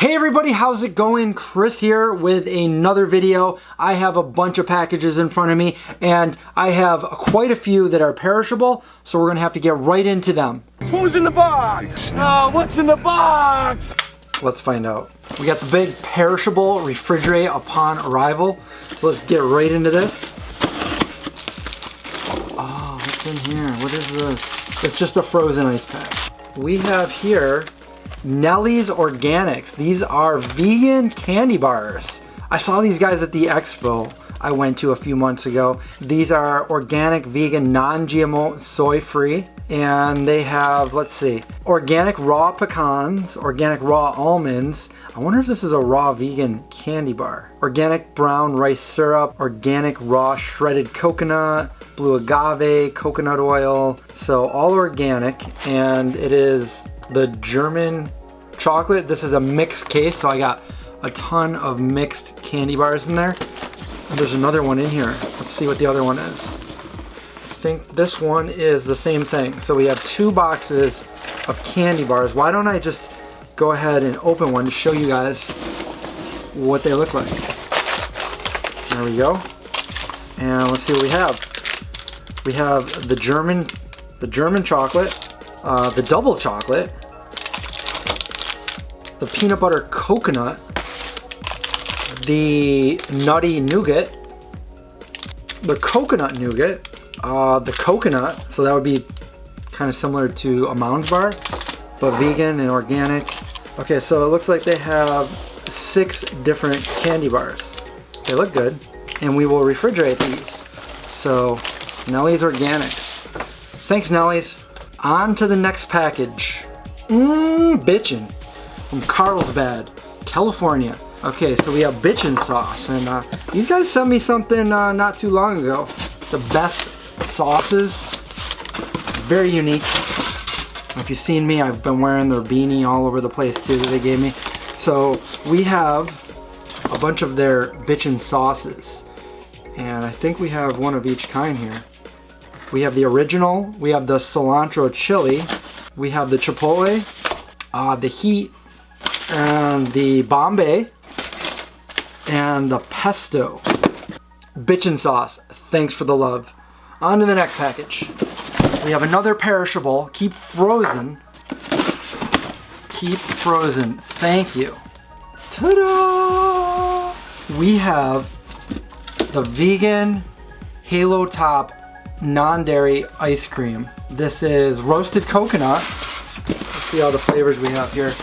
Hey everybody, how's it going? Chris here with another video. I have a bunch of packages in front of me and I have quite a few that are perishable, so we're gonna have to get right into them. What's in the box? Oh, what's in the box? Let's find out. We got the big perishable refrigerate upon arrival. So let's get right into this. Oh, what's in here? What is this? It's just a frozen ice pack. We have here Nellie's Organics. These are vegan candy bars. I saw these guys at the expo I went to a few months ago. These are organic, vegan, non-GMO, soy-free, and they have, let's see, organic raw pecans, organic raw almonds. I wonder if this is a raw vegan candy bar. Organic brown rice syrup, organic raw shredded coconut, blue agave, coconut oil. So all organic, and it is the German chocolate. This is a mixed case, so I got a ton of mixed candy bars in there. And there's another one in here. Let's see what the other one is. I think this one is the same thing. So we have 2 boxes of candy bars. Why don't I just go ahead and open one to show you guys what they look like. There we go. And let's see what we have. We have the German chocolate, the double chocolate, the peanut butter coconut, the nutty nougat, the coconut nougat, the coconut, so that would be kind of similar to a Mounds bar, but vegan and organic. Okay, so it looks like they have 6 different candy bars. They look good, and we will refrigerate these. So, Nellie's Organics. Thanks, Nellie's. On to the next package. Bitchin' from Carlsbad, California. Okay, so we have bitchin' sauce, and these guys sent me something not too long ago. The best sauces, very unique. If you've seen me, I've been wearing their beanie all over the place too that they gave me. So we have a bunch of their bitchin' sauces, and I think we have one of each kind here. We have the original, we have the cilantro chili, we have the chipotle, the heat, and the Bombay, and the pesto. Bitchin' sauce, thanks for the love. On to the next package. We have another perishable, keep frozen. Keep frozen, thank you. Ta-da! We have the vegan Halo Top non-dairy ice cream. This is roasted coconut. Let's see all the flavors we have here.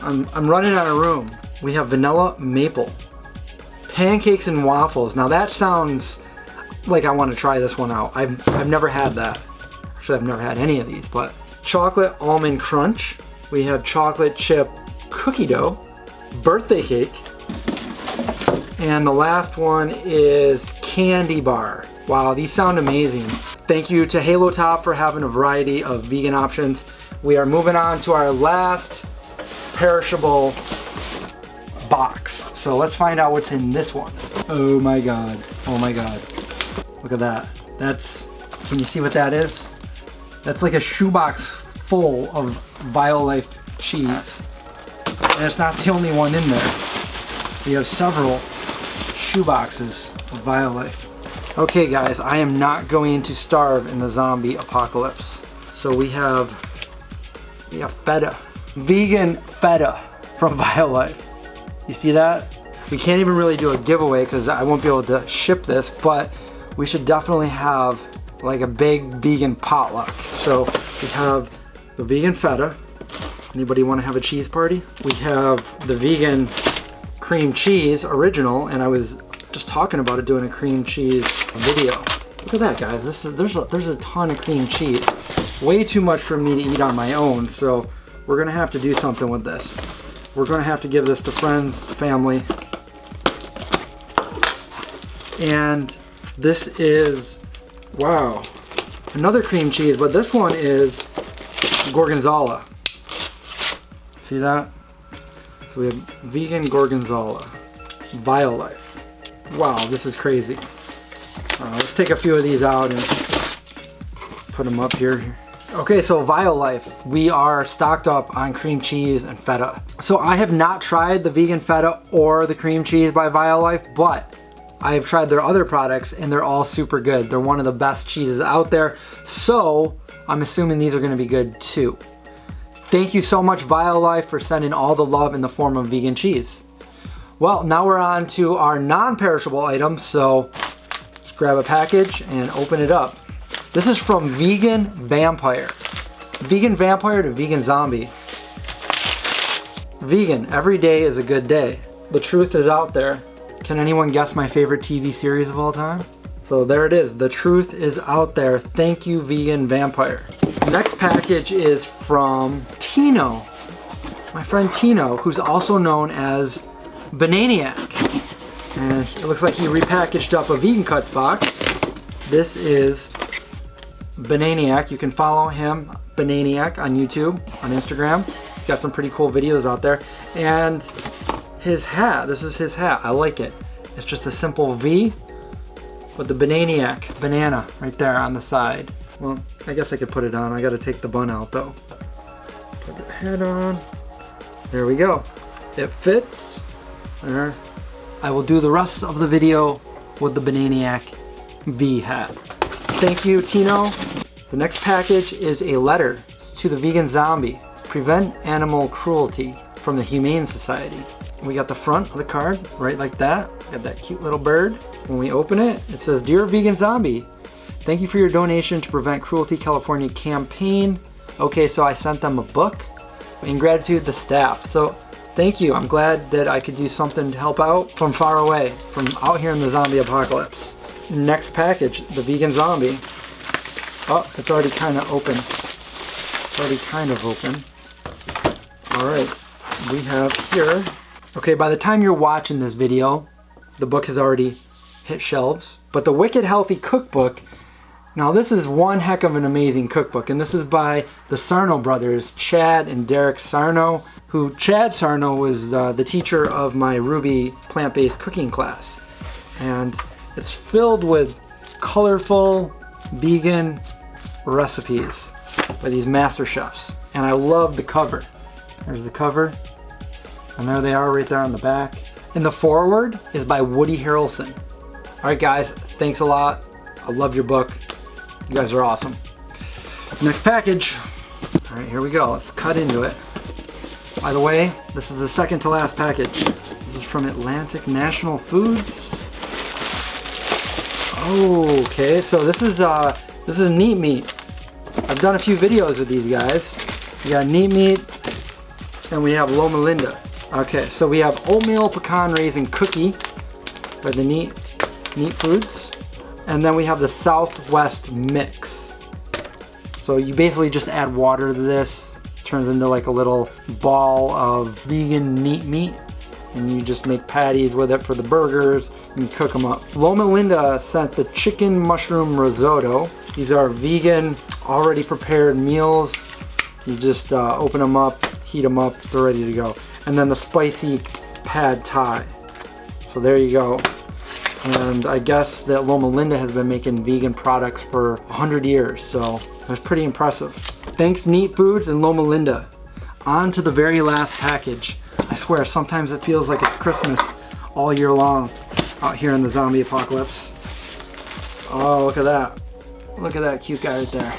I'm running out of room. We have vanilla maple, pancakes and waffles. Now that sounds like I want to try this one out. I've never had that. Actually, I've never had any of these, but chocolate almond crunch. We have chocolate chip cookie dough, birthday cake, and the last one is candy bar. Wow, these sound amazing. Thank you to Halo Top for having a variety of vegan options. We are moving on to our last perishable box. So let's find out what's in this one. Oh my god. Oh my god. Look at that. Can you see what that is? That's like a shoebox full of BioLife cheese. And it's not the only one in there. We have several shoeboxes of BioLife. Okay guys, I am not going to starve in the zombie apocalypse. So we have feta. Vegan feta from BioLife. You see that? We can't even really do a giveaway because I won't be able to ship this, but we should definitely have like a big vegan potluck. So we have the vegan feta. Anybody want to have a cheese party? We have the vegan cream cheese original, and I was just talking about it, doing a cream cheese video. Look at that, guys. There's a ton of cream cheese. Way too much for me to eat on my own, so we're gonna have to do something with this. We're gonna have to give this to friends, family. And this is, wow, another cream cheese, but this one is gorgonzola. See that? So we have vegan gorgonzola, BioLife. Wow, this is crazy. Let's take a few of these out and put them up here. Okay, so Violife, we are stocked up on cream cheese and feta. So I have not tried the vegan feta or the cream cheese by Violife, but I have tried their other products and they're all super good. They're one of the best cheeses out there. So I'm assuming these are gonna be good too. Thank you so much, Violife, for sending all the love in the form of vegan cheese. Well, now we're on to our non-perishable items, so just grab a package and open it up. This is from Vegan Vampire. Vegan Vampire to Vegan Zombie. Vegan, every day is a good day. The truth is out there. Can anyone guess my favorite TV series of all time? So there it is, the truth is out there. Thank you, Vegan Vampire. Next package is from Tino. My friend Tino, who's also known as Bananiac. And it looks like he repackaged up a Vegan Cuts box. This is Bananiac. You can follow him, Bananiac, on YouTube, on Instagram. He's got some pretty cool videos out there. And his hat, this is his hat. I like it. It's just a simple V with the Bananiac banana right there on the side. Well, I guess I could put it on. I gotta take the bun out though. Put the hat on. There we go. It fits. There. I will do the rest of the video with the Bananiac V hat. Thank you, Tino. The next package is a letter to the Vegan Zombie. Prevent animal cruelty from the Humane Society. We got the front of the card right like that. Got that cute little bird. When we open it, it says, Dear Vegan Zombie, thank you for your donation to Prevent Cruelty California campaign. Okay, so I sent them a book. In gratitude, the staff. So thank you. I'm glad that I could do something to help out from far away, from out here in the zombie apocalypse. Next package, the Vegan Zombie. Oh, it's already kind of open. It's already kind of open. All right, we have here. Okay, by the time you're watching this video, the book has already hit shelves. But the Wicked Healthy Cookbook, now this is one heck of an amazing cookbook, and this is by the Sarno brothers, Chad and Derek Sarno, who Chad Sarno was the teacher of my Ruby plant-based cooking class. And it's filled with colorful vegan recipes by these master chefs. And I love the cover. There's the cover. And there they are right there on the back. And the foreword is by Woody Harrelson. All right, guys, thanks a lot. I love your book. You guys are awesome. Next package. All right, here we go. Let's cut into it. By the way, this is the second to last package. This is from Atlantic National Foods. Okay, so this is Neat Meat. I've done a few videos with these guys. We got Neat Meat, and we have Loma Linda. Okay, so we have oatmeal pecan raisin cookie by the Neat Foods, and then we have the Southwest mix. So you basically just add water to this, turns into like a little ball of vegan neat meat, and you just make patties with it for the burgers and cook them up. Loma Linda sent the chicken mushroom risotto. These are vegan, already prepared meals. You just open them up, heat them up, they're ready to go. And then the spicy pad thai. So there you go. And I guess that Loma Linda has been making vegan products for 100 years, so that's pretty impressive. Thanks Neat Foods and Loma Linda. On to the very last package. I swear, sometimes it feels like it's Christmas all year long out here in the zombie apocalypse. Oh, look at that. Look at that cute guy right there.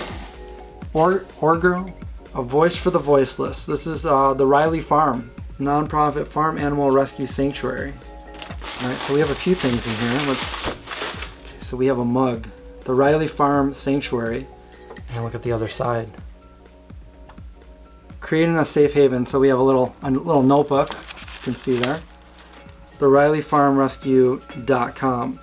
Or girl, a voice for the voiceless. This is the Riley Farm, nonprofit farm animal rescue sanctuary. All right, so we have a few things in here. Okay, so we have a mug, the Riley Farm Sanctuary. And look at the other side. Creating a safe haven. So we have a little notebook. You can see there. The RileyFarmRescue.com.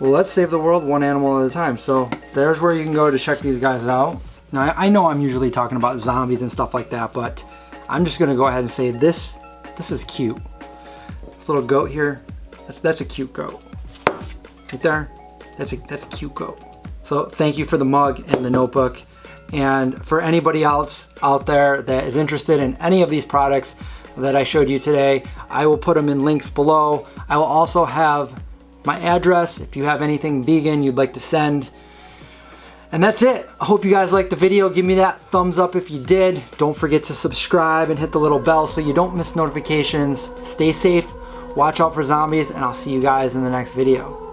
Well, let's save the world one animal at a time. So there's where you can go to check these guys out. Now I know I'm usually talking about zombies and stuff like that, but I'm just gonna go ahead and say this is cute. This little goat here, that's a cute goat. Right there, that's a cute goat. So thank you for the mug and the notebook. And for anybody else out there that is interested in any of these products that I showed you today, I will put them in links below. I will also have my address if you have anything vegan you'd like to send. And that's it. I hope you guys liked the video. Give me that thumbs up if you did. Don't forget to subscribe and hit the little bell so you don't miss notifications. Stay safe, watch out for zombies, and I'll see you guys in the next video.